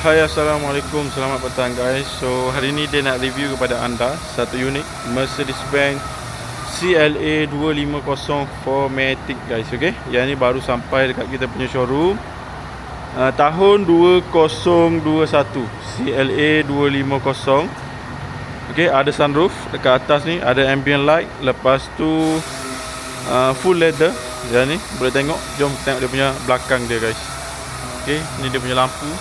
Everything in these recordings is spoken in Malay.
Hai, Assalamualaikum, selamat petang guys. So hari ni dia nak review kepada anda satu unit Mercedes-Benz CLA 250 4MATIC guys. Okay, yang ni baru sampai dekat kita punya showroom tahun 2021 CLA 250. Okay, ada sunroof dekat atas ni, ada ambient light, lepas tu full leather. Yang ni boleh tengok, jom tengok dia punya belakang dia guys. Okay, ni dia punya lampu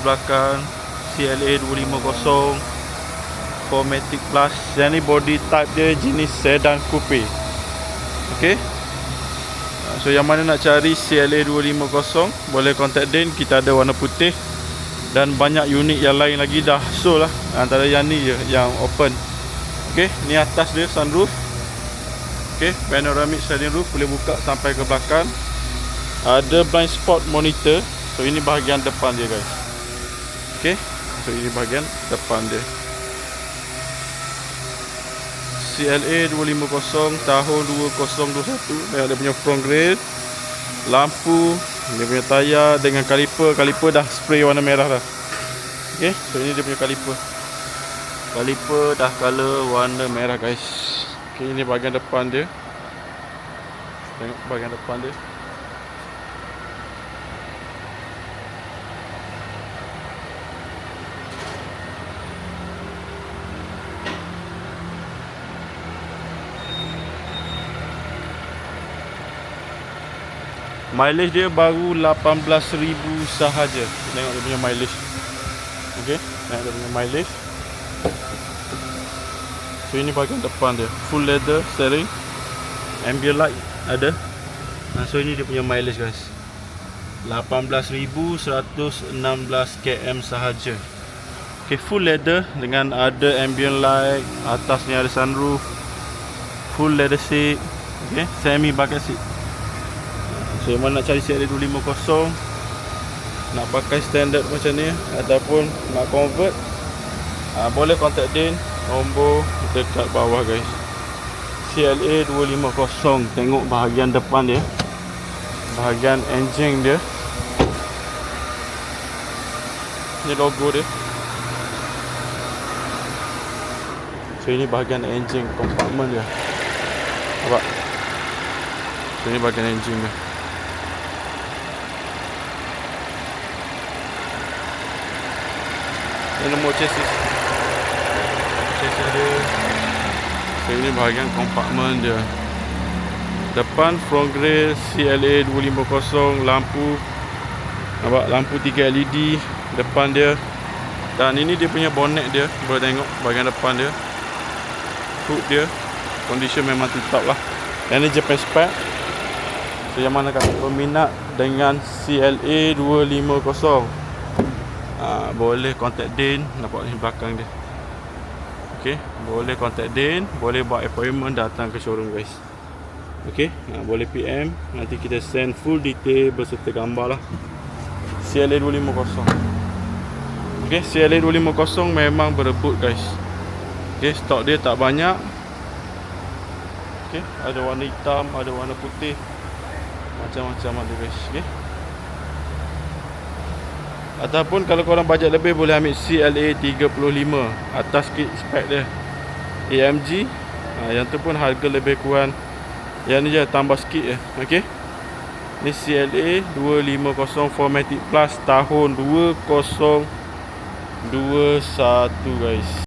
belakang CLA 250 4MATIC Plus. Yang ni body type dia jenis sedan coupe. Okay, so yang mana nak cari CLA 250 boleh contact Din. Kita ada warna putih dan banyak unit yang lain lagi dah sold lah. Antara yang ni je yang open. Okay, ni atas dia sunroof. Okay, panoramic sliding roof, boleh buka sampai ke belakang. Ada blind spot monitor. So ini bahagian depan dia guys. Okay, so ini bahagian depan dia. CLA 250 tahun 2021. Dia punya front grille, lampu, dia punya tayar dengan kaliper. Kaliper dah spray warna merah dah. Okay, so ini dia punya kaliper. Kaliper dah color warna merah guys. Okay, ini bahagian depan dia. Tengok bahagian depan dia. Mileage dia baru 18,000 sahaja. Tengok dia punya mileage. Okey, tengok dia punya mileage. So ini bahagian depan dia, full leather steering, ambient light ada. So ini dia punya mileage guys, 18,116 km sahaja. Okey, full leather dengan ada ambient light, atasnya ada sunroof, full leather seat. Okey, semi bucket seat. So yang mana nak cari CLA 250, nak pakai standard macam ni ataupun nak convert, boleh contact Din, nombor dekat bawah guys. CLA 250. Tengok bahagian depan dia, bahagian enjin dia. Ni logo dia. So ini bahagian enjin compartment dia. Nampak? So ini bahagian enjin dia. Ini nombor chassis. Chassis dia. So ini bahagian compartment dia. Depan front grille CLA 250, lampu. Nampak lampu 3 LED depan dia. Dan ini dia punya bonnet dia. Boleh tengok bahagian depan dia. Hood dia, condition memang tip-top lah. Yang ni Japan spec. So yang mana kata peminat dengan CLA 250, boleh contact Din. Nampak ni belakang dia. Okay, boleh contact Din, boleh buat appointment datang ke showroom guys. Okay, boleh PM, nanti kita send full detail berserta gambar lah. CLA 250. Okay, CLA 250 memang berebut guys. Okay, stok dia tak banyak. Okay, ada warna hitam, ada warna putih, macam-macam ada guys. Okay, ataupun kalau korang bajet lebih boleh ambil CLA 35. Atas sikit spek dia AMG. Yang tu pun harga lebih kurang. Yang ni je tambah sikit je. Okey, ni CLA 250 4MATIC Plus tahun 2021 guys.